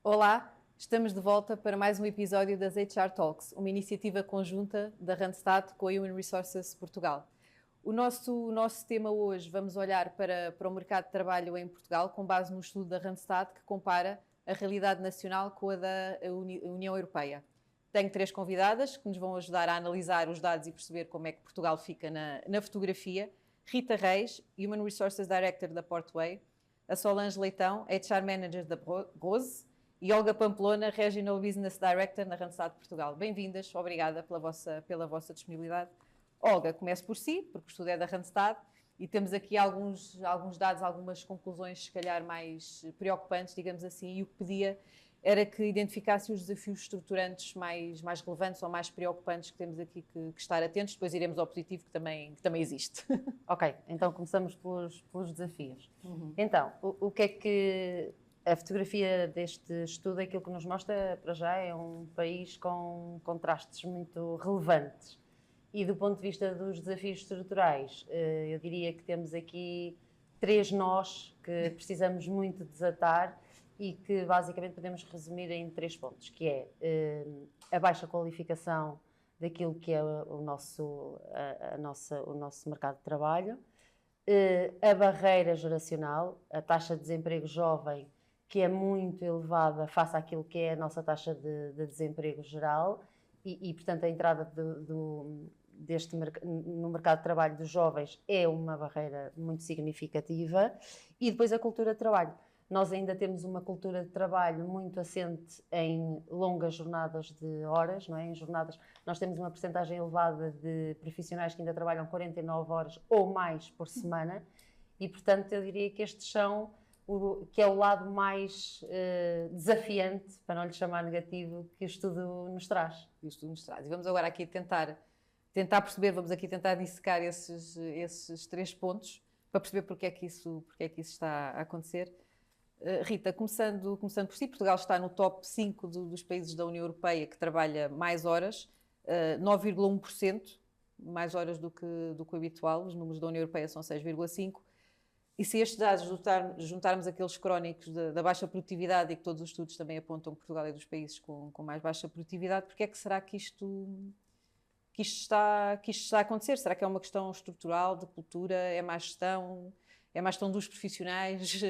Olá, estamos de volta para mais um episódio das HR Talks, uma iniciativa conjunta da Randstad com a Human Resources Portugal. O nosso tema hoje, vamos olhar para o mercado de trabalho em Portugal com base no estudo da Randstad que compara a realidade nacional com a da União Europeia. Tenho 3 convidadas que nos vão ajudar a analisar os dados e perceber como é que Portugal fica na fotografia. Rita Reis, Human Resources Director da Portway, a Solange Leitão, HR Manager da Rose, e Olga Pamplona, Regional Business Director na Randstad Portugal. Bem-vindas, obrigada pela vossa disponibilidade. Olga, começo por si, porque o estudo é da Randstad, e temos aqui alguns dados, algumas conclusões, se calhar, mais preocupantes, digamos assim, e o que pedia era que identificasse os desafios estruturantes mais relevantes ou mais preocupantes que temos aqui que estar atentos. Depois iremos ao positivo, que também existe. Ok, então começamos pelos desafios. Então, o que é que a fotografia deste estudo, aquilo que nos mostra para já é um país com contrastes muito relevantes. E do ponto de vista dos desafios estruturais, eu diria que temos aqui 3 nós que precisamos muito desatar e que basicamente podemos resumir em 3 pontos, que é a baixa qualificação daquilo que é o nosso mercado de trabalho, a barreira geracional, a taxa de desemprego jovem, que é muito elevada face àquilo que é a nossa taxa de desemprego geral e portanto, a entrada no mercado de trabalho dos jovens é uma barreira muito significativa. E depois a cultura de trabalho. Nós ainda temos uma cultura de trabalho muito assente em longas jornadas de horas, não é? Em jornadas, nós temos uma percentagem elevada de profissionais que ainda trabalham 49 horas ou mais por semana e, portanto, eu diria que estes são que é o lado mais desafiante, para não lhe chamar negativo, que o estudo nos traz. E vamos agora aqui tentar perceber, vamos aqui tentar dissecar esses 3 pontos para perceber porque é que isso está a acontecer. Rita, começando por si, Portugal está no top 5 dos países da União Europeia que trabalha mais horas, 9,1% mais horas do que o habitual, os números da União Europeia são 6,5%. E se estes dados juntarmos aqueles crónicos da baixa produtividade e que todos os estudos também apontam que Portugal é dos países com mais baixa produtividade, porque é que será que isto está a acontecer? Será que é uma questão estrutural, de cultura, é má gestão dos profissionais?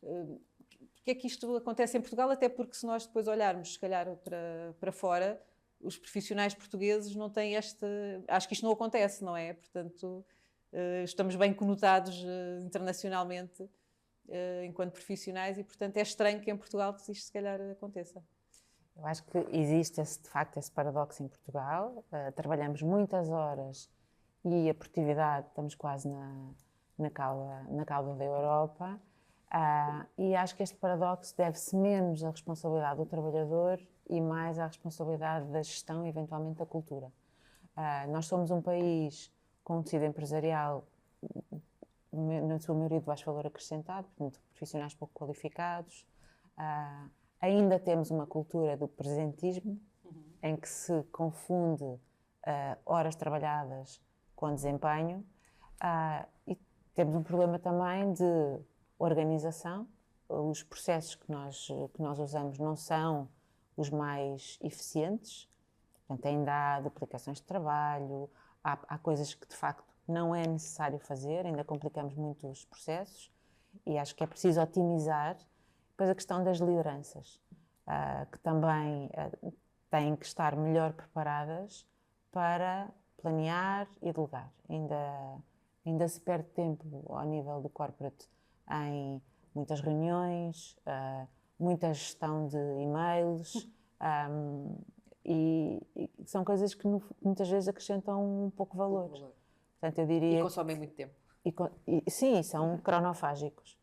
Porque é que isto acontece em Portugal? Até porque se nós depois olharmos, se calhar, para fora, os profissionais portugueses não têm acho que isto não acontece, não é? Portanto, estamos bem conotados internacionalmente enquanto profissionais e, portanto, é estranho que em Portugal isto se calhar aconteça. Eu acho que existe, de facto, esse paradoxo em Portugal. Trabalhamos muitas horas e a produtividade, estamos quase na cauda da Europa. E acho que este paradoxo deve-se menos à responsabilidade do trabalhador e mais à responsabilidade da gestão e, eventualmente, da cultura. Nós somos um país com um tecido empresarial, na sua maioria, de baixo valor acrescentado, portanto, profissionais pouco qualificados. Ainda temos uma cultura do presentismo, em que se confunde horas trabalhadas com desempenho, e temos um problema também de organização. Os processos que nós usamos não são os mais eficientes, portanto, ainda há duplicações de trabalho, há coisas que de facto não é necessário fazer, ainda complicamos muito os processos e acho que é preciso otimizar. Depois a questão das lideranças, que também têm que estar melhor preparadas para planear e delegar. Ainda se perde tempo ao nível do corporate em muitas reuniões, muita gestão de e-mails, e são coisas que muitas vezes acrescentam um pouco valor. Portanto, eu diria... E consomem muito tempo. Sim, são cronofágicos.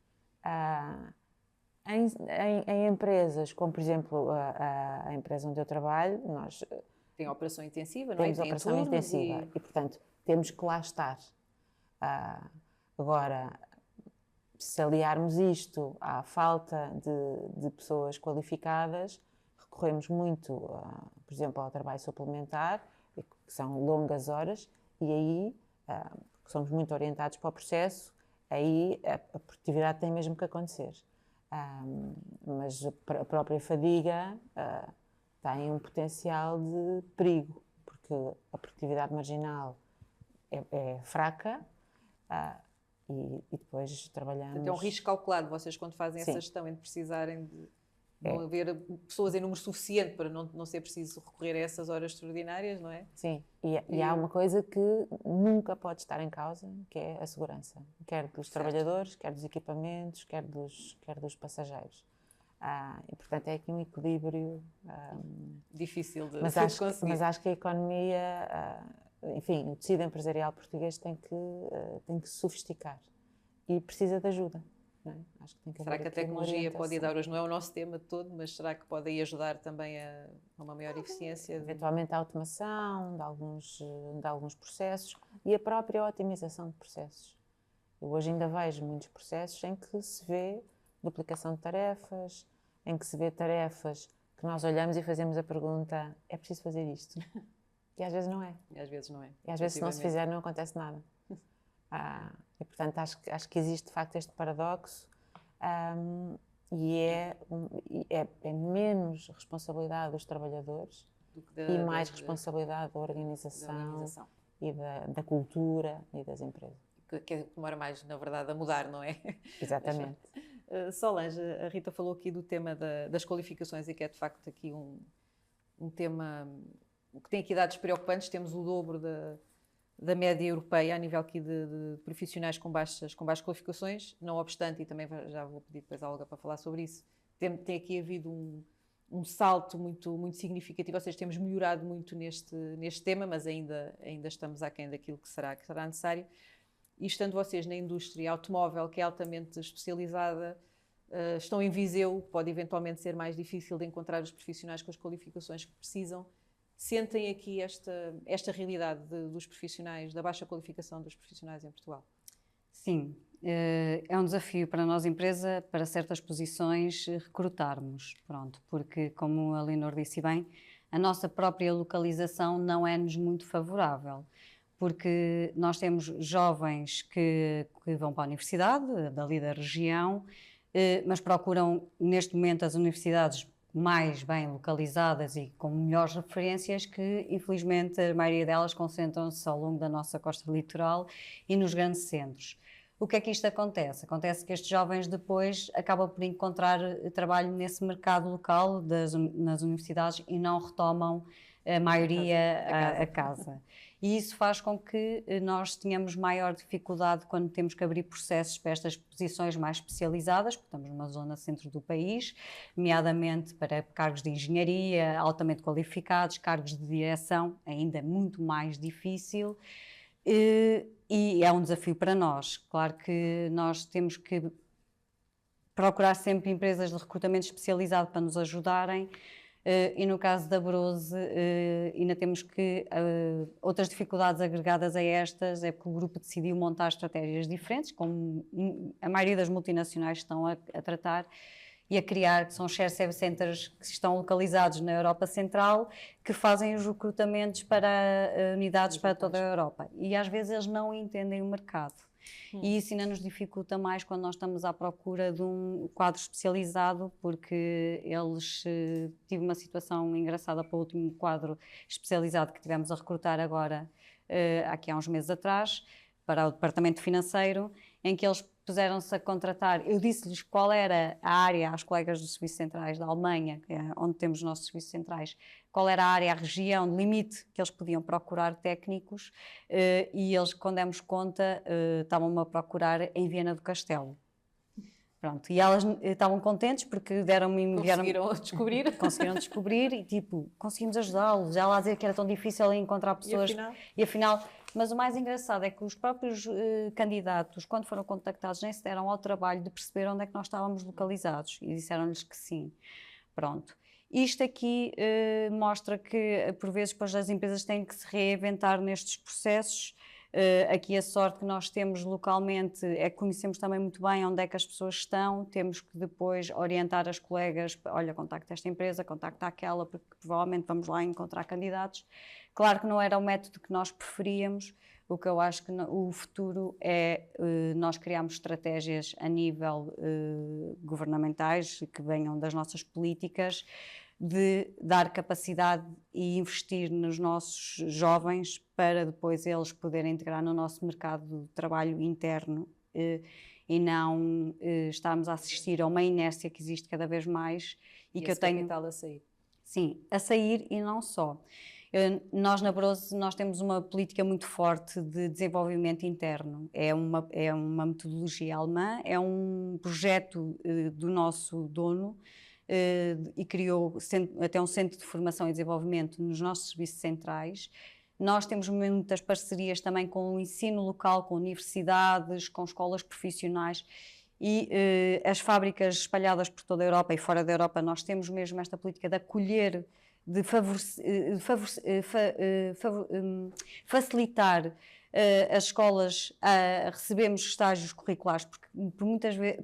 Em empresas, como por exemplo a empresa onde eu trabalho, nós tem operação intensiva, não é? Temos operação intensiva e, portanto, temos que lá estar. Agora, se aliarmos isto à falta de pessoas qualificadas, recorremos muito, por exemplo, ao trabalho suplementar, que são longas horas, e aí, somos muito orientados para o processo, aí a produtividade tem mesmo que acontecer. Mas a própria fadiga tem um potencial de perigo, porque a produtividade marginal é fraca e depois trabalhamos... Portanto, é um risco calculado, vocês quando fazem essa Sim. gestão de precisarem de não haver pessoas em número suficiente para não ser preciso recorrer a essas horas extraordinárias, não é? Sim, e há uma coisa que nunca pode estar em causa, que é a segurança, quer dos trabalhadores, quer dos equipamentos, quer dos passageiros. E, portanto, é aqui um equilíbrio difícil de conseguir. Mas acho que a economia, enfim, o tecido empresarial português tem que se sofisticar e precisa de ajuda. Não é? Acho que tem que será que a tecnologia pode dar, hoje não é o nosso tema todo, mas será que pode aí ajudar também a uma maior eficiência? Eventualmente a automação de alguns processos e a própria otimização de processos. Eu hoje ainda vejo muitos processos em que se vê duplicação de tarefas, em que se vê tarefas que nós olhamos e fazemos a pergunta: é preciso fazer isto? E às vezes não é. E às vezes não é. E às vezes se não se fizer não acontece nada. E portanto acho que existe de facto este paradoxo e é menos responsabilidade dos trabalhadores e mais responsabilidade da organização. E da cultura e das empresas. Que demora mais, na verdade, a mudar, não é? Exatamente. Solange, a Rita falou aqui do tema das qualificações e que é de facto aqui um tema que tem aqui dados preocupantes. Temos o dobro da média europeia a nível aqui de profissionais com baixas qualificações. Não obstante, e também já vou pedir depois a Olga para falar sobre isso, tem aqui havido um salto muito significativo, ou seja, temos melhorado muito neste tema, mas ainda estamos aquém daquilo que será necessário. E estando vocês na indústria automóvel, que é altamente especializada, estão em Viseu, pode eventualmente ser mais difícil de encontrar os profissionais com as qualificações que precisam. Sentem aqui esta realidade dos profissionais, da baixa qualificação dos profissionais em Portugal? Sim, é um desafio para nós, empresa, para certas posições, recrutarmos, pronto, porque, como a Leonor disse bem, a nossa própria localização não é-nos muito favorável, porque nós temos jovens que vão para a universidade, dali da região, mas procuram, neste momento, as universidades mais bem localizadas e com melhores referências, que infelizmente a maioria delas concentram-se ao longo da nossa costa litoral e nos grandes centros. O que é que isto acontece? Acontece que estes jovens depois acabam por encontrar trabalho nesse mercado local nas universidades e não retomam a maioria a casa. E isso faz com que nós tenhamos maior dificuldade quando temos que abrir processos para estas posições mais especializadas, porque estamos numa zona centro do país, nomeadamente para cargos de engenharia, altamente qualificados, cargos de direção, ainda muito mais difícil. E é um desafio para nós. Claro que nós temos que procurar sempre empresas de recrutamento especializado para nos ajudarem. E no caso da Brose, ainda temos que outras dificuldades agregadas a estas é porque o grupo decidiu montar estratégias diferentes, como a maioria das multinacionais estão a tratar e a criar, que são share service centers que estão localizados na Europa Central, que fazem os recrutamentos para unidades para toda a Europa. E às vezes eles não entendem o mercado. E isso ainda nos dificulta mais quando nós estamos à procura de um quadro especializado, porque tive uma situação engraçada para o último quadro especializado que tivemos a recrutar agora, aqui há uns meses atrás, para o departamento financeiro, em que eles puseram-se a contratar. Eu disse-lhes qual era a área, aos colegas dos serviços centrais da Alemanha, que é onde temos os nossos serviços centrais, qual era a área, a região de limite que eles podiam procurar técnicos, e eles, quando demos conta, estavam-me a procurar em Viana do Castelo. Pronto, e elas estavam contentes porque conseguiram descobrir e tipo, conseguimos ajudá-los. Ela a dizer que era tão difícil encontrar pessoas. E afinal, mas o mais engraçado é que os próprios candidatos, quando foram contactados, nem se deram ao trabalho de perceber onde é que nós estávamos localizados e disseram-lhes que sim. Pronto. Isto aqui mostra que, por vezes, depois as empresas têm que se reinventar nestes processos. Aqui a sorte que nós temos localmente é que conhecemos também muito bem onde é que as pessoas estão, temos que depois orientar as colegas, olha, contacta esta empresa, contacta aquela, porque provavelmente vamos lá encontrar candidatos. Claro que não era o método que nós preferíamos, O que eu acho que o futuro é nós criarmos estratégias a nível governamentais, que venham das nossas políticas, de dar capacidade e investir nos nossos jovens para depois eles poderem integrar no nosso mercado de trabalho interno e não estarmos a assistir a uma inércia que existe cada vez mais e que eu tenho capital a sair. Sim, a sair e não só. Nós na Brose nós temos uma política muito forte de desenvolvimento interno. É uma metodologia alemã, é um projeto do nosso dono e criou até um centro de formação e desenvolvimento nos nossos serviços centrais. Nós temos muitas parcerias também com o ensino local, com universidades, com escolas profissionais e as fábricas espalhadas por toda a Europa e fora da Europa. Nós temos mesmo esta política de acolher, de facilitar as escolas, recebemos estágios curriculares, porque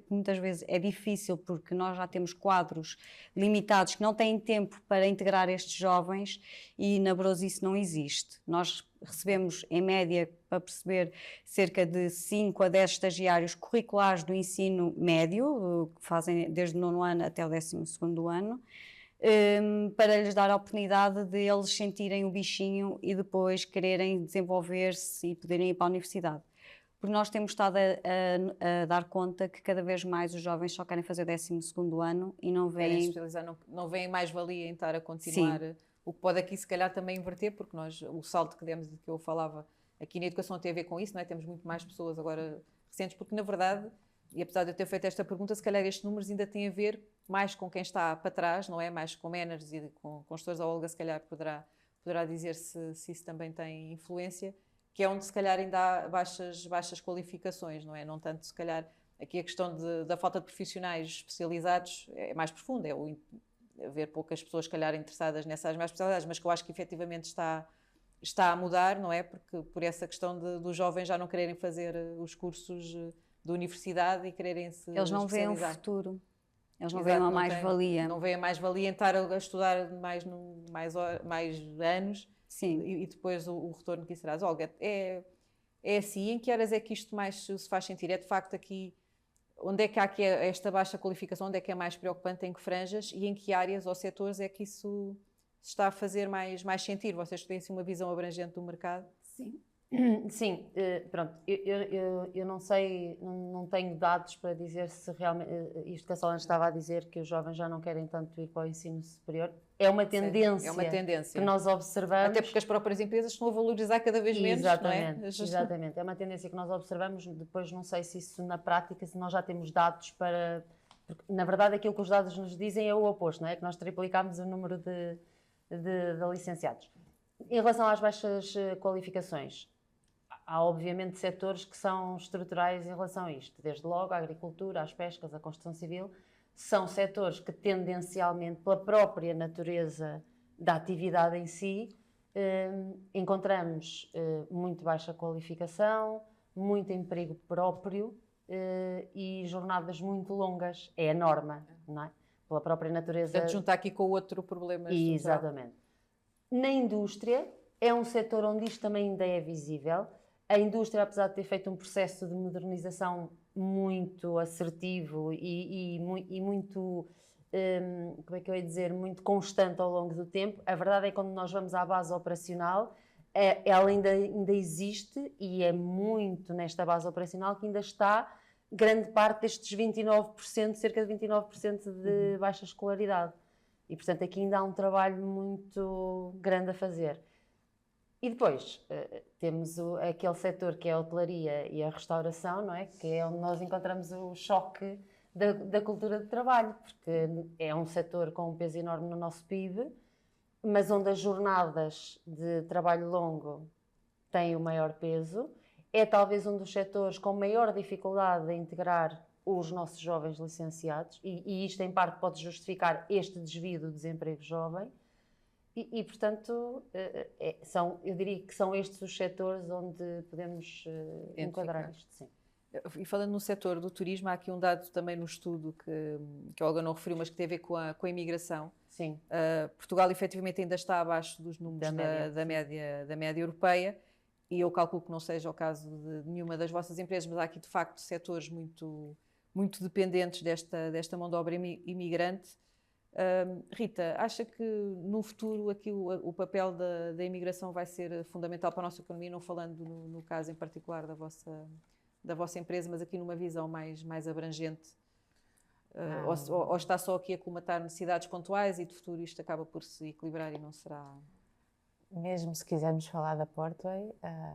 muitas vezes é difícil, porque nós já temos quadros limitados que não têm tempo para integrar estes jovens e na Brose isso não existe. Nós recebemos, em média, para perceber, cerca de 5 a 10 estagiários curriculares do ensino médio, que fazem desde o 9º ano até o 12º ano, para lhes dar a oportunidade de eles sentirem o bichinho e depois quererem desenvolver-se e poderem ir para a universidade. Porque nós temos estado a dar conta que cada vez mais os jovens só querem fazer o 12º ano e não veem... Não veem mais-valia em estar a continuar. Sim. O que pode aqui se calhar também inverter, porque o salto que demos, de que eu falava aqui na educação tem a ver com isso, não é? Temos muito mais pessoas agora recentes, porque na verdade, e apesar de eu ter feito esta pergunta, se calhar estes números ainda têm a ver mais com quem está para trás, não é? Mais com managers e com gestores. A Olga se calhar poderá dizer se isso também tem influência, que é onde se calhar ainda há baixas qualificações, não é? Não tanto se calhar, aqui a questão da falta de profissionais especializados é mais profunda, é haver poucas pessoas se calhar interessadas nessas mais especialidades, mas que eu acho que efetivamente está a mudar, não é? Porque por essa questão dos jovens já não quererem fazer os cursos de universidade e quererem se Eles não veem um futuro. Eles não veem uma mais-valia. Não veem a mais-valia em estar a estudar mais anos. Sim. E depois o retorno que isso será. Olga, é assim, em que áreas é que isto mais se faz sentir? É de facto aqui, onde é que há aqui esta baixa qualificação, onde é que é mais preocupante, em que franjas e em que áreas ou setores é que isso se está a fazer mais sentir? Vocês têm assim uma visão abrangente do mercado? Sim. Sim, pronto, eu não sei, não tenho dados para dizer se realmente, isto que a Solange estava a dizer, que os jovens já não querem tanto ir para o ensino superior, é uma tendência, que nós observamos. Até porque as próprias empresas estão a valorizar cada vez menos, exatamente, não é? Exatamente, é uma tendência que nós observamos, depois não sei se isso na prática, se nós já temos dados para... Porque, na verdade, aquilo que os dados nos dizem é o oposto, não é? Que nós triplicámos o número de licenciados. Em relação às baixas qualificações, há obviamente setores que são estruturais em relação a isto, desde logo a agricultura, as pescas, a construção civil, são setores que tendencialmente, pela própria natureza da atividade em si, encontramos muito baixa qualificação, muito emprego próprio e jornadas muito longas, é a norma, não é? Pela própria natureza... Portanto, juntar aqui com o outro problema. Exatamente. Na indústria, é um setor onde isto também ainda é visível. A indústria, apesar de ter feito um processo de modernização muito assertivo e muito, como é que eu ia dizer, muito constante ao longo do tempo, a verdade é que quando nós vamos à base operacional, ela ainda existe e é muito nesta base operacional que ainda está grande parte destes 29%, cerca de 29% de baixa escolaridade. E, portanto, aqui ainda há um trabalho muito grande a fazer. E depois temos aquele setor que é a hotelaria e a restauração, não é? Que é onde nós encontramos o choque da cultura de trabalho, porque é um setor com um peso enorme no nosso PIB, mas onde as jornadas de trabalho longo têm o maior peso. É talvez um dos setores com maior dificuldade em integrar os nossos jovens licenciados, e isto em parte pode justificar este desvio do desemprego jovem. E portanto, eu diria que são estes os setores onde podemos enquadrar isto, sim. E falando no setor do turismo, há aqui um dado também no estudo que a Olga não referiu, mas que tem a ver com a imigração. Sim. Portugal, efetivamente, ainda está abaixo dos números da média europeia e eu calculo que não seja o caso de nenhuma das vossas empresas, mas há aqui de facto setores muito, muito dependentes desta mão de obra imigrante. Rita, acha que no futuro aqui o papel da imigração vai ser fundamental para a nossa economia, não falando no caso em particular da vossa empresa, mas aqui numa visão mais abrangente? Ou está só aqui a colmatar necessidades pontuais e de futuro isto acaba por se equilibrar e não será... Mesmo se quisermos falar da Portway,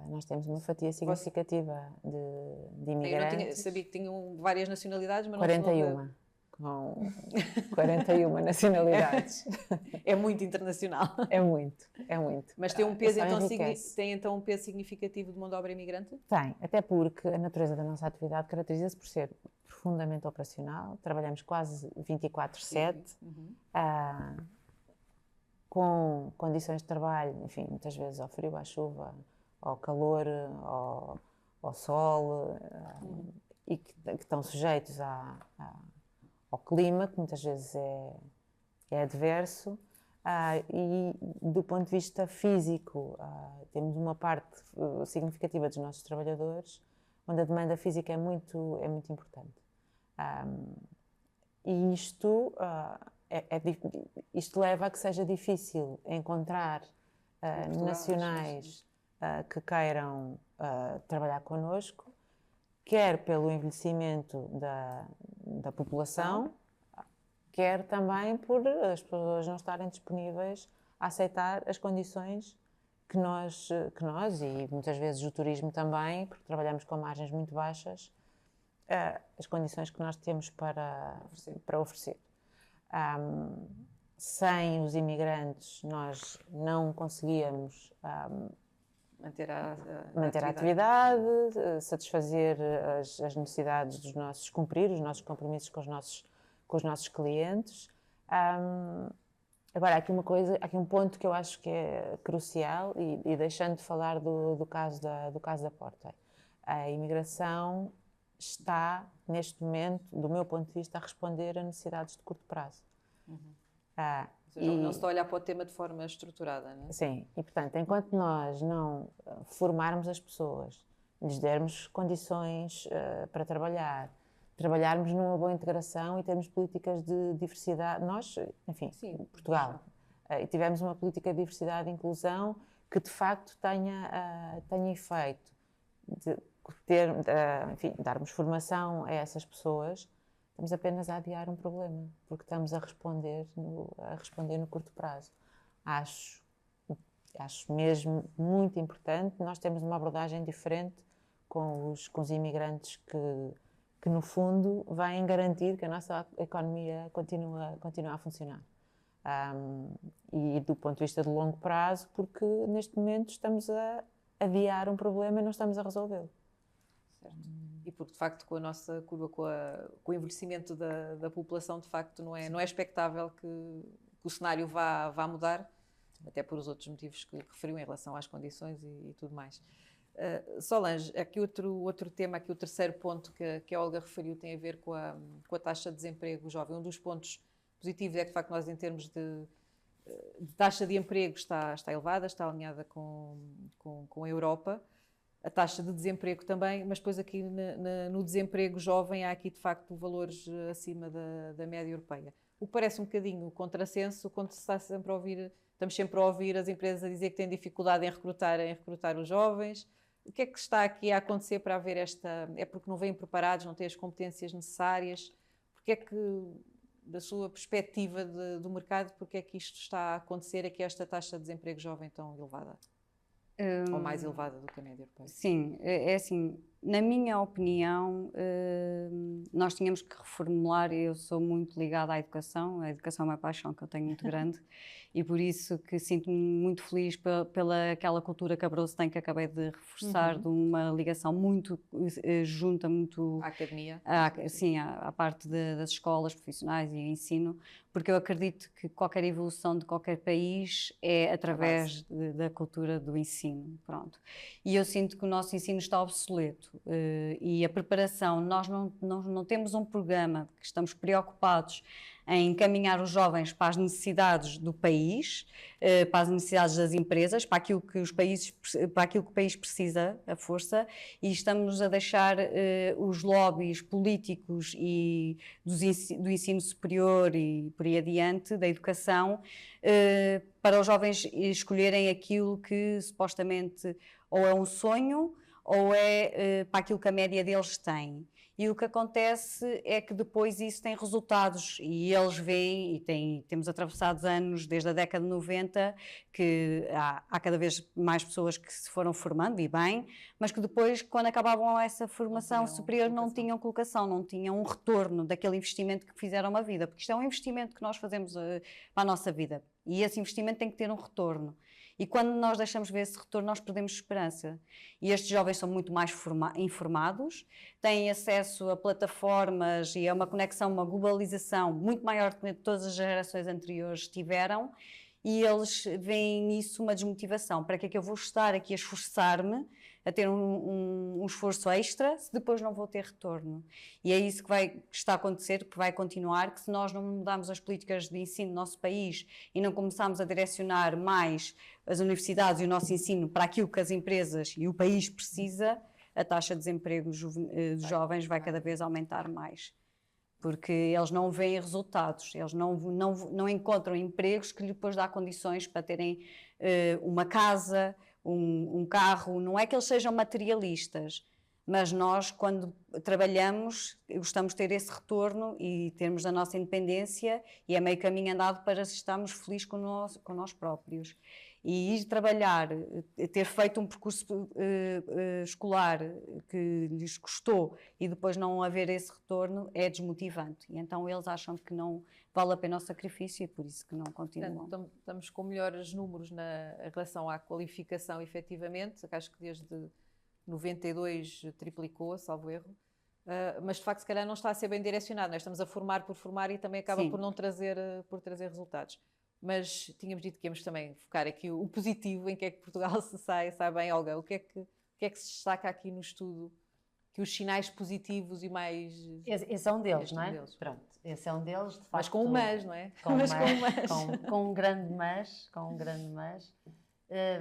nós temos uma fatia significativa de imigrantes. Sabia que tinham várias nacionalidades, mas 41. Com 41 nacionalidades. É muito internacional. É muito, é muito. Mas tem um peso, tem então um peso significativo de mão de obra imigrante? Tem, até porque a natureza da nossa atividade caracteriza-se por ser profundamente operacional, trabalhamos quase 24/7, com condições de trabalho, enfim, muitas vezes ao frio, à chuva, ao calor, ao sol, e que estão sujeitos ao clima, que muitas vezes é adverso, e do ponto de vista físico, temos uma parte significativa dos nossos trabalhadores onde a demanda física é muito importante. E isto leva a que seja difícil encontrar nacionais que queiram trabalhar connosco, quer pelo envelhecimento da população, quer também por as pessoas não estarem disponíveis a aceitar as condições que nós e muitas vezes o turismo também, porque trabalhamos com margens muito baixas, as condições que nós temos para oferecer. Sem os imigrantes nós não conseguíamos manter a atividade, satisfazer as necessidades dos nossos, cumprir os nossos compromissos com os nossos clientes. Agora, há aqui um ponto que eu acho que é crucial e deixando de falar do caso da Portway. A imigração está, neste momento, do meu ponto de vista, a responder a necessidades de curto prazo. Não se está a olhar para o tema de forma estruturada, não é? Sim, e portanto, enquanto nós não formarmos as pessoas, lhes dermos condições para trabalharmos numa boa integração e termos políticas de diversidade, nós, enfim, Sim, Portugal, e tivemos uma política de diversidade e inclusão que de facto tenha efeito de darmos formação a essas pessoas, estamos apenas a adiar um problema, porque estamos a responder no curto prazo. Acho mesmo muito importante nós termos uma abordagem diferente com os imigrantes que no fundo vêm garantir que a nossa economia continua a funcionar. E do ponto de vista de longo prazo, porque neste momento estamos a adiar um problema e não estamos a resolvê-lo. Certo. E porque de facto com a nossa curva, com o envelhecimento da população, de facto não é expectável que o cenário vá mudar, até por os outros motivos que referiu em relação às condições e tudo mais. Solange, aqui outro tema, aqui o terceiro ponto que a Olga referiu tem a ver com a taxa de desemprego jovem. Um dos pontos positivos é que de facto nós em termos de taxa de emprego está elevada, está alinhada com a Europa. A taxa de desemprego também, mas depois aqui no desemprego jovem há aqui de facto valores acima da média europeia. O que parece um bocadinho contrassenso quando estamos sempre a ouvir as empresas a dizer que têm dificuldade em recrutar os jovens. O que é que está aqui a acontecer para haver é porque não vêm preparados, não têm as competências necessárias? Porque é que, da sua perspectiva do mercado, porque é que isto está a acontecer, é que esta taxa de desemprego jovem tão elevada? Ou mais elevada do que a média europeia? Sim, é assim, na minha opinião, nós tínhamos que reformular, eu sou muito ligada à educação, a educação é uma paixão que eu tenho muito grande, e por isso que sinto-me muito feliz pela aquela cultura que a Brose tem, que acabei de reforçar, de uma ligação muito junta, muito... À academia? Sim, à parte das escolas profissionais e ensino, porque eu acredito que qualquer evolução de qualquer país é através da cultura do ensino, pronto. E eu sinto que o nosso ensino está obsoleto. ensinamento e a preparação, nós não temos um programa que estamos preocupados em encaminhar os jovens para as necessidades do país, para as necessidades das empresas, para aquilo que o país precisa, a força, e estamos a deixar os lobbies políticos e do ensino superior e por aí adiante, da educação, para os jovens escolherem aquilo que supostamente ou é um sonho ou é para aquilo que a média deles tem. E o que acontece é que depois isso tem resultados e eles veem, e temos atravessado anos desde a década de 90, que há cada vez mais pessoas que se foram formando, e bem, mas que depois, quando acabavam essa formação superior, não tinham colocação, não tinham um retorno daquele investimento que fizeram uma vida, porque isto é um investimento que nós fazemos para a nossa vida, e esse investimento tem que ter um retorno. E quando nós deixamos ver esse retorno, nós perdemos esperança. E estes jovens são muito mais informados, têm acesso a plataformas e a uma conexão, uma globalização muito maior do que todas as gerações anteriores tiveram, e eles veem nisso uma desmotivação. Para que é que eu vou estar aqui a esforçar-me, a ter um esforço extra, se depois não vou ter retorno? E é isso que está a acontecer, que vai continuar, que se nós não mudarmos as políticas de ensino do nosso país e não começarmos a direcionar mais as universidades e o nosso ensino para aquilo que as empresas e o país precisa, a taxa de desemprego dos jovens vai cada vez aumentar mais. Porque eles não veem resultados, eles não encontram empregos que lhe depois dá condições para terem uma casa, um carro. Não é que eles sejam materialistas, mas nós, quando trabalhamos, gostamos de ter esse retorno e termos a nossa independência, e é meio caminho andado para estarmos felizes com nós próprios. E ir trabalhar, ter feito um percurso escolar que lhes custou e depois não haver esse retorno é desmotivante. E então eles acham que não vale a pena o sacrifício e por isso que não continuam. Portanto, estamos com melhores números em relação à qualificação, efetivamente. Acho que desde 92 triplicou, salvo erro. Mas de facto, se calhar não está a ser bem direcionado. Nós estamos a formar por formar e também acaba por não trazer resultados. Mas tínhamos dito que íamos também focar aqui o positivo, em que é que Portugal se sai bem. Olga, o que é que se destaca aqui no estudo? Que os sinais positivos e mais... Esse é um deles, não é? Deles. Pronto, esse é um deles, de facto. Mas com um mas, não é? Com um grande mas,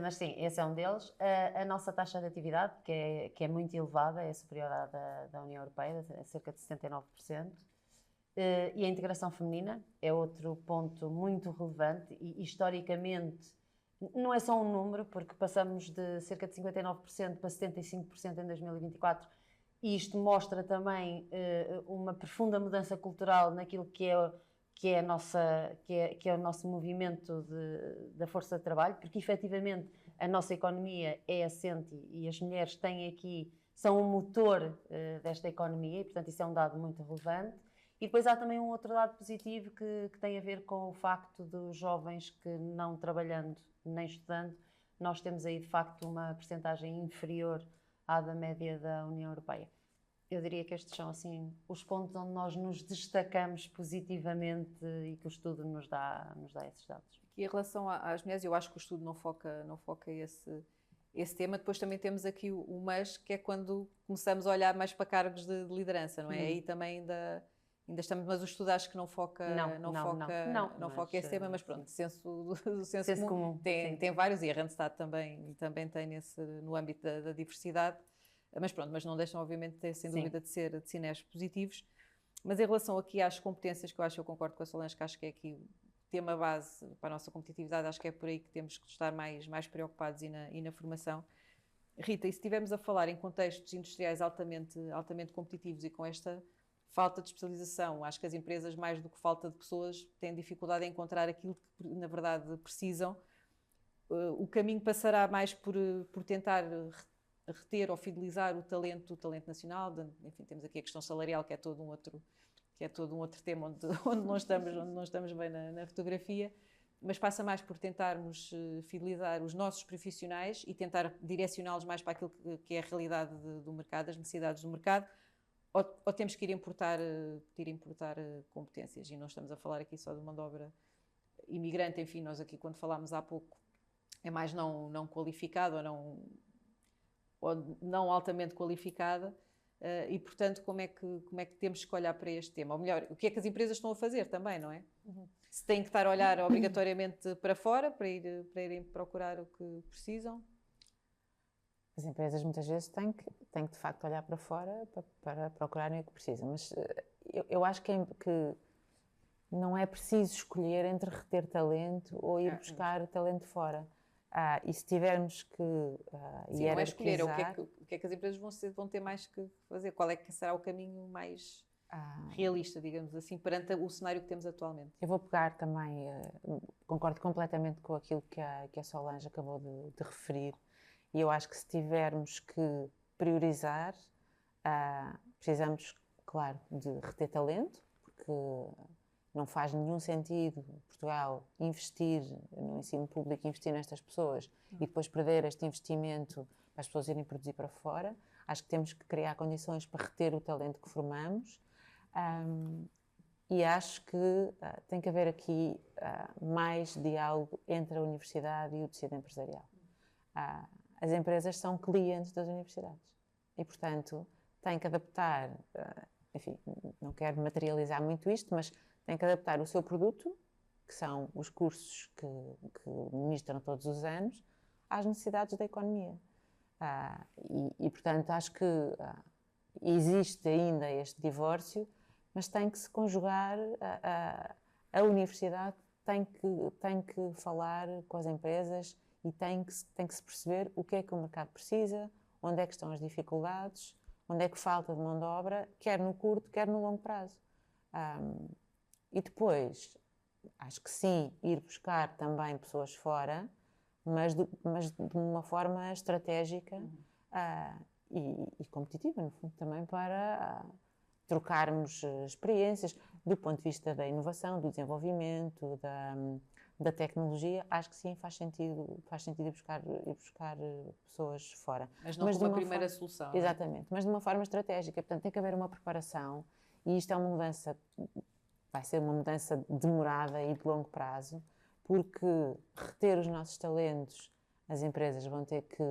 mas sim, esse é um deles. A nossa taxa de atividade, que é muito elevada, é superior à da União Europeia, é cerca de 79%. E a integração feminina é outro ponto muito relevante e, historicamente, não é só um número, porque passamos de cerca de 59% para 75% em 2024, e isto mostra também uma profunda mudança cultural naquilo que é o nosso movimento da força de trabalho, porque efetivamente a nossa economia é assente e as mulheres são o motor desta economia, e portanto isso é um dado muito relevante. E depois há também um outro dado positivo que tem a ver com o facto dos jovens que, não trabalhando nem estudando, nós temos aí de facto uma percentagem inferior à da média da União Europeia. Eu diria que estes são assim os pontos onde nós nos destacamos positivamente e que o estudo nos dá esses dados. E em relação às mulheres, eu acho que o estudo não foca esse tema. Depois também temos aqui o mas, que é quando começamos a olhar mais para cargos de liderança, não é? Aí também ainda estamos, mas o estudo acho que não foca esse tema, mas pronto, o senso comum tem vários, e a Randstad também tem no âmbito da diversidade, mas pronto, mas não deixam obviamente sem dúvida de ser sinais positivos. Mas em relação aqui às competências, que eu concordo com a Solange, que acho que é aqui o tema base para a nossa competitividade, acho que é por aí que temos que estar mais preocupados e na formação. Rita, e se estivermos a falar em contextos industriais altamente competitivos e com esta falta de especialização, acho que as empresas, mais do que falta de pessoas, têm dificuldade em encontrar aquilo que na verdade precisam. O caminho passará mais por tentar reter ou fidelizar o talento nacional. Enfim, temos aqui a questão salarial, que é todo um outro tema onde não estamos bem na fotografia, mas passa mais por tentarmos fidelizar os nossos profissionais e tentar direcioná-los mais para aquilo que é a realidade do mercado, as necessidades do mercado. Ou temos que ir importar competências, e não estamos a falar aqui só de mão de obra imigrante. Enfim, nós aqui, quando falámos há pouco, é mais não qualificado ou ou não altamente qualificada, e portanto como é que temos que olhar para este tema? Ou melhor, o que é que as empresas estão a fazer também, não é? Se têm que estar a olhar obrigatoriamente para fora, para irem procurar o que precisam. As empresas muitas vezes têm que de facto olhar para fora para procurarem o que precisam, mas eu acho que não é preciso escolher entre reter talento ou ir buscar talento fora. E se tivermos que Sim, não é escolher, é o que é que as empresas vão ter mais que fazer, qual é que será o caminho mais realista, digamos assim, perante o cenário que temos atualmente. Eu vou pegar também, concordo completamente com aquilo que a Solange acabou de referir, e eu acho que se tivermos que priorizar, precisamos, claro, de reter talento, porque não faz nenhum sentido Portugal investir no ensino público, investir nestas pessoas e depois perder este investimento para as pessoas irem produzir para fora. Acho que temos que criar condições para reter o talento que formamos, e acho que tem que haver aqui mais diálogo entre a universidade e o tecido empresarial. As empresas são clientes das universidades e, portanto, têm que adaptar, enfim, não quero materializar muito isto, mas têm que adaptar o seu produto, que são os cursos que ministram todos os anos, às necessidades da economia. Portanto, acho que existe ainda este divórcio, mas tem que se conjugar, a universidade tem que falar com as empresas e tem que se perceber o que é que o mercado precisa, onde é que estão as dificuldades, onde é que falta de mão de obra, quer no curto, quer no longo prazo. E depois, acho que sim, ir buscar também pessoas fora, mas de uma forma estratégica e competitiva, no fundo, também para trocarmos experiências do ponto de vista da inovação, do desenvolvimento, da tecnologia. Acho que sim, faz sentido ir buscar pessoas fora. Mas não como uma primeira solução. Exatamente, mas de uma forma estratégica. Portanto, tem que haver uma preparação, e isto é uma mudança, vai ser uma mudança demorada e de longo prazo, porque reter os nossos talentos, as empresas vão ter que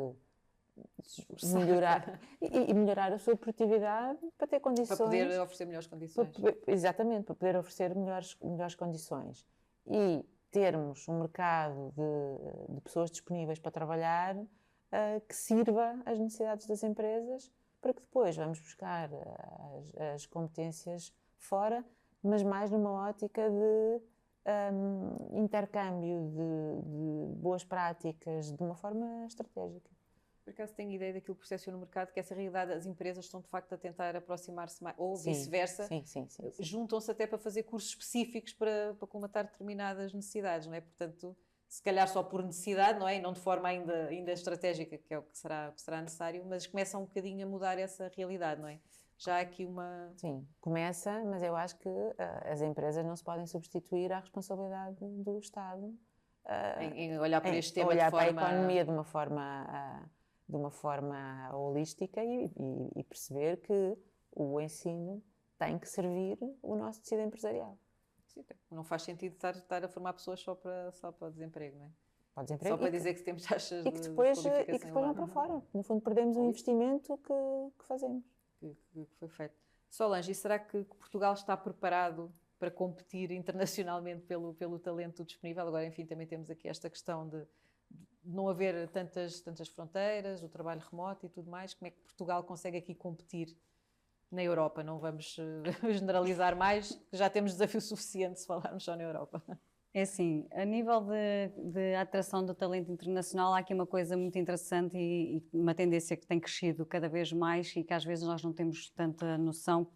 melhorar e melhorar a sua produtividade para ter condições. Para poder oferecer melhores condições. Exatamente, para poder oferecer melhores condições. E termos um mercado de pessoas disponíveis para trabalhar que sirva às necessidades das empresas, para que depois vamos buscar as competências fora, mas mais numa ótica de intercâmbio de boas práticas, de uma forma estratégica. Por acaso tenho ideia daquilo que percepciono no mercado, que essa realidade, as empresas estão de facto a tentar aproximar-se mais, ou vice-versa, juntam-se até para fazer cursos específicos para colmatar determinadas necessidades, não é? Portanto, se calhar só por necessidade, não é? E não de forma ainda estratégica, que é o que será necessário, mas começam um bocadinho a mudar essa realidade, não é? Já há aqui uma... Sim, começa, mas eu acho que as empresas não se podem substituir à responsabilidade do Estado. Em olhar para este tema olhar de forma... para a economia de uma forma holística e perceber que o ensino tem que servir o nosso tecido empresarial. Sim, não faz sentido estar a formar pessoas só para desemprego, não é? Para desemprego, só para dizer que temos taxas de qualificação. E que depois vão para fora. No fundo, perdemos o investimento que fazemos. Que foi feito. Solange, e será que Portugal está preparado para competir internacionalmente pelo talento disponível? Agora, enfim, também temos aqui esta questão de não haver tantas fronteiras, o trabalho remoto e tudo mais. Como é que Portugal consegue aqui competir na Europa? Não vamos generalizar mais, já temos desafio suficiente se falarmos só na Europa. É assim, a nível de atração do talento internacional, há aqui uma coisa muito interessante e uma tendência que tem crescido cada vez mais e que às vezes nós não temos tanta noção.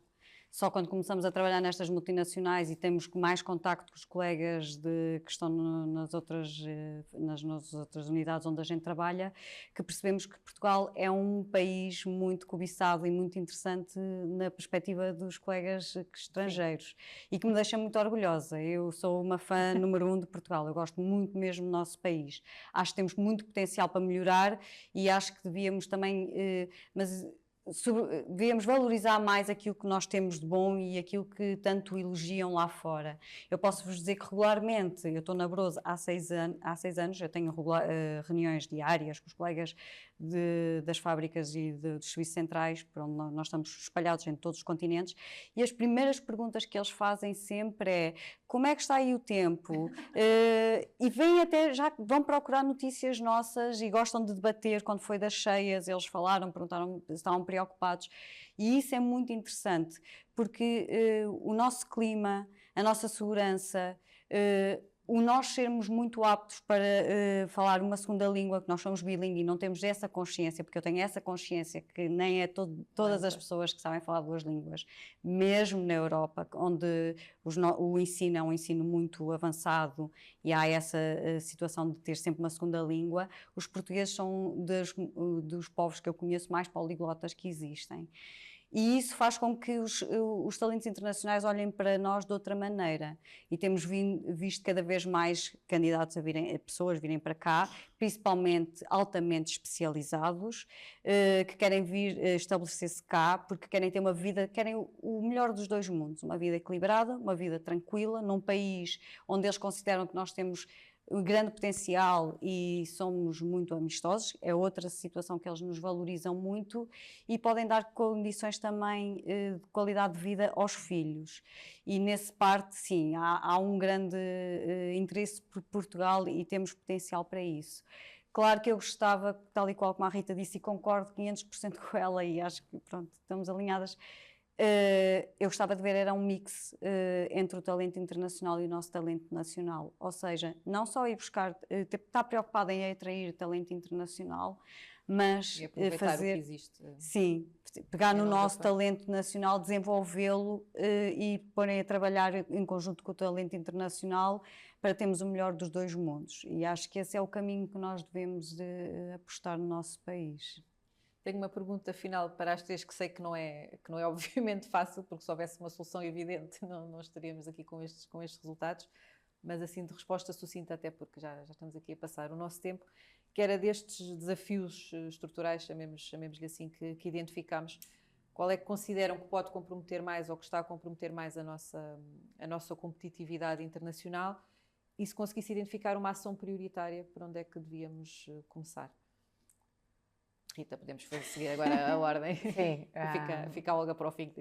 Só quando começamos a trabalhar nestas multinacionais e temos mais contacto com os colegas que estão nas outras unidades onde a gente trabalha, que percebemos que Portugal é um país muito cobiçado e muito interessante na perspectiva dos colegas estrangeiros. Sim. E que me deixa muito orgulhosa. Eu sou uma fã número 1 de Portugal, eu gosto muito mesmo do nosso país. Acho que temos muito potencial para melhorar e acho que devíamos também... devíamos valorizar mais aquilo que nós temos de bom e aquilo que tanto elogiam lá fora. Eu posso vos dizer que regularmente, eu estou na Brose há 6 anos, eu tenho reuniões diárias com os colegas das fábricas e dos serviços centrais, por onde nós estamos espalhados em todos os continentes, e as primeiras perguntas que eles fazem sempre é: como é que está aí o tempo? E vêm até, já vão procurar notícias nossas e gostam de debater. Quando foi das cheias, eles falaram, perguntaram, estavam preocupados, e isso é muito interessante, porque o nosso clima, a nossa segurança, o nós sermos muito aptos para falar uma segunda língua, que nós somos bilingue e não temos essa consciência, porque eu tenho essa consciência que nem é todas as pessoas que sabem falar duas línguas, mesmo na Europa, onde o ensino é um ensino muito avançado e há essa situação de ter sempre uma segunda língua. Os portugueses são dos povos que eu conheço mais poliglotas que existem. E isso faz com que os talentos internacionais olhem para nós de outra maneira. E temos visto cada vez mais candidatos pessoas virem para cá, principalmente altamente especializados, que querem vir estabelecer-se cá, porque querem ter uma vida, querem o melhor dos dois mundos, uma vida equilibrada, uma vida tranquila, num país onde eles consideram que nós temos grande potencial e somos muito amistosos. É outra situação que eles nos valorizam muito e podem dar condições também de qualidade de vida aos filhos. E nesse parte, sim, há um grande interesse por Portugal e temos potencial para isso. Claro que eu gostava, tal e qual como a Rita disse, e concordo 500% com ela, e acho que pronto, estamos alinhadas. Eu gostava de ver era um mix entre o talento internacional e o nosso talento nacional, ou seja, não só ir buscar, estar preocupada em atrair talento internacional, mas E aproveitar o que existe. Sim, pegar no nosso Europa. talento nacional, desenvolvê-lo e porem a trabalhar em conjunto com o talento internacional para termos o melhor dos dois mundos. E acho que esse é o caminho que nós devemos de apostar no nosso país. Tenho uma pergunta final para as três que sei que não é obviamente fácil, porque se houvesse uma solução evidente não estaríamos aqui com estes resultados, mas assim de resposta sucinta, até porque já estamos aqui a passar o nosso tempo, que era destes desafios estruturais, chamemos-lhe assim, que identificámos. Qual é que consideram que pode comprometer mais ou que está a comprometer mais a nossa competitividade internacional? E se conseguisse identificar uma ação prioritária, por onde é que devíamos começar? Rita, podemos seguir agora a ordem. Sim. Fica a Olga para o fim.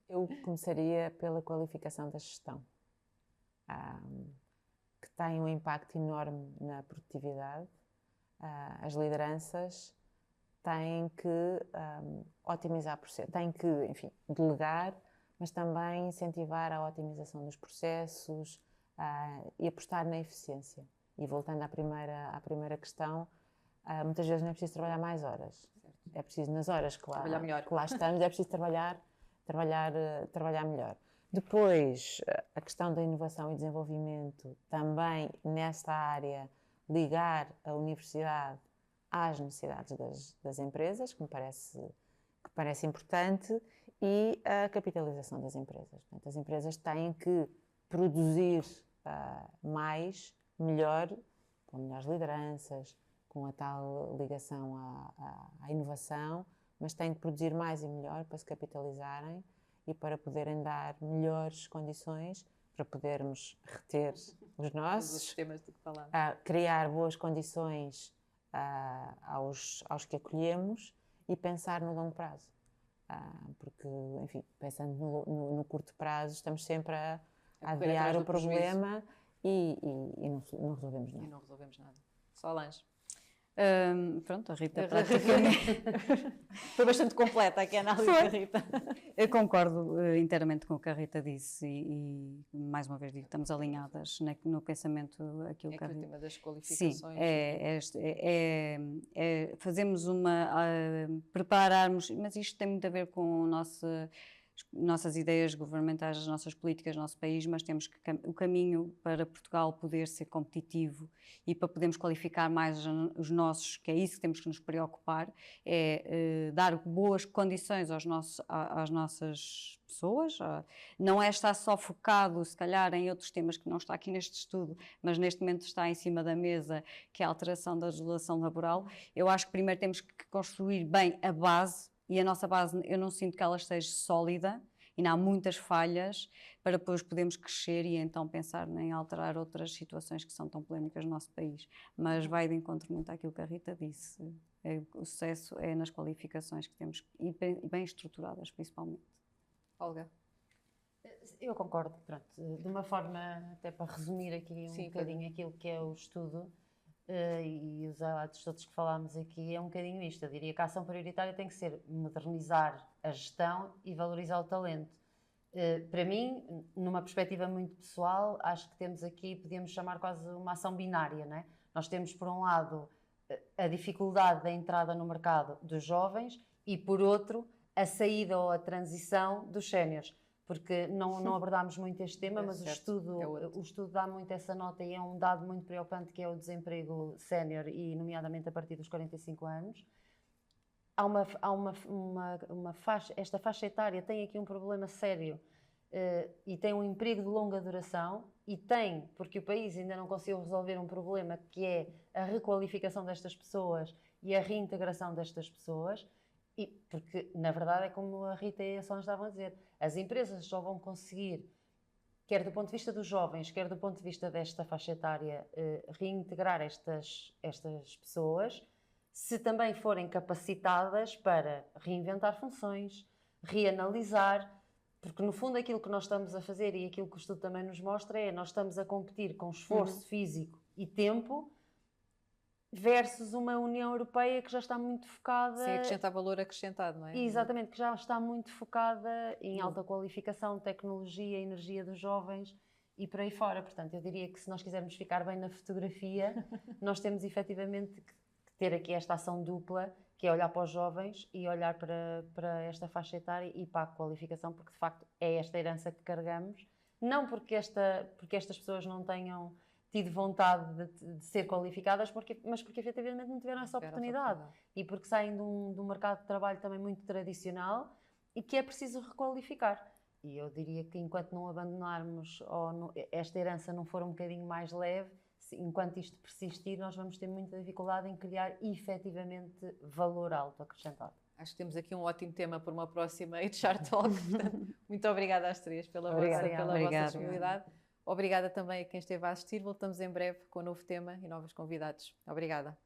Eu começaria pela qualificação da gestão, que tem um impacto enorme na produtividade. As lideranças têm que otimizar processos, têm que, enfim, delegar, mas também incentivar a otimização dos processos e apostar na eficiência. E voltando à primeira questão, muitas vezes não é preciso trabalhar mais horas. Certo. É preciso, nas horas que lá estamos, é preciso trabalhar melhor. Depois, a questão da inovação e desenvolvimento, também nesta área, ligar a universidade às necessidades das empresas, que me parece importante, e a capitalização das empresas. Portanto, as empresas têm que produzir mais, melhor, com melhores lideranças, com a tal ligação à inovação, mas têm de produzir mais e melhor para se capitalizarem e para poderem dar melhores condições para podermos reter os nossos, criar boas condições aos que acolhemos e pensar no longo prazo. Porque, enfim, pensando no curto prazo, estamos sempre a adiar o problema e não resolvemos nada. E não resolvemos nada. Solange. Pronto, a Rita praticamente foi bastante completa aqui a análise da Rita. Eu concordo inteiramente com o que a Rita disse e mais uma vez digo, estamos alinhadas no pensamento aquilo que a Rita... o tema das qualificações. Sim, fazemos prepararmos, mas isto tem muito a ver com nossas ideias governamentais, as nossas políticas, o nosso país, mas temos que o caminho para Portugal poder ser competitivo e para podermos qualificar mais os nossos, que é isso que temos que nos preocupar, é dar boas condições às nossas pessoas, não é estar só focado, se calhar, em outros temas que não está aqui neste estudo, mas neste momento está em cima da mesa, que é a alteração da legislação laboral. Eu acho que primeiro temos que construir bem a base, e a nossa base, eu não sinto que ela esteja sólida. ainda há muitas falhas para depois podermos crescer e então pensar em alterar outras situações que são tão polémicas no nosso país. Mas vai de encontro muito àquilo que a Rita disse. O sucesso é nas qualificações que temos e bem estruturadas, principalmente. Olga? Eu concordo, pronto. De uma forma, até para resumir aqui um bocadinho aquilo que é o estudo e os highlights todos que falámos aqui, é um bocadinho isto. Eu diria que a ação prioritária tem que ser modernizar a gestão e valorizar o talento. Para mim, numa perspectiva muito pessoal, acho que temos aqui, podíamos chamar quase uma ação binária, não é? Nós temos, por um lado, a dificuldade da entrada no mercado dos jovens e, por outro, a saída ou a transição dos séniores. Porque não abordámos muito este tema, mas o estudo dá muito essa nota e é um dado muito preocupante, que é o desemprego sénior e nomeadamente a partir dos 45 anos. Esta faixa etária tem aqui um problema sério e tem um emprego de longa duração e tem, porque o país ainda não conseguiu resolver um problema que é a requalificação destas pessoas e a reintegração destas pessoas. E porque, na verdade, é como a Rita e a Sónia estavam a dizer, as empresas só vão conseguir, quer do ponto de vista dos jovens, quer do ponto de vista desta faixa etária, reintegrar estas pessoas, se também forem capacitadas para reinventar funções, reanalisar, porque no fundo aquilo que nós estamos a fazer e aquilo que o estudo também nos mostra é nós estamos a competir com esforço físico e tempo versus uma União Europeia que já está muito focada... Sem acrescentar valor acrescentado, não é? Exatamente, que já está muito focada em alta qualificação, tecnologia, energia dos jovens e por aí fora. Portanto, eu diria que se nós quisermos ficar bem na fotografia, nós temos efetivamente que ter aqui esta ação dupla, que é olhar para os jovens e olhar para esta faixa etária e para a qualificação, porque de facto é esta herança que carregamos. Não porque estas pessoas não tenham tido vontade de ser qualificadas, mas porque efetivamente não tiveram essa oportunidade. E porque saem de um mercado de trabalho também muito tradicional e que é preciso requalificar. E eu diria que enquanto não abandonarmos ou esta herança não for um bocadinho mais leve, enquanto isto persistir, nós vamos ter muita dificuldade em criar efetivamente valor alto acrescentado. Acho que temos aqui um ótimo tema para uma próxima HR Talk. Portanto, muito obrigada às três pela vossa disponibilidade. Obrigada também a quem esteve a assistir. Voltamos em breve com um novo tema e novos convidados. Obrigada.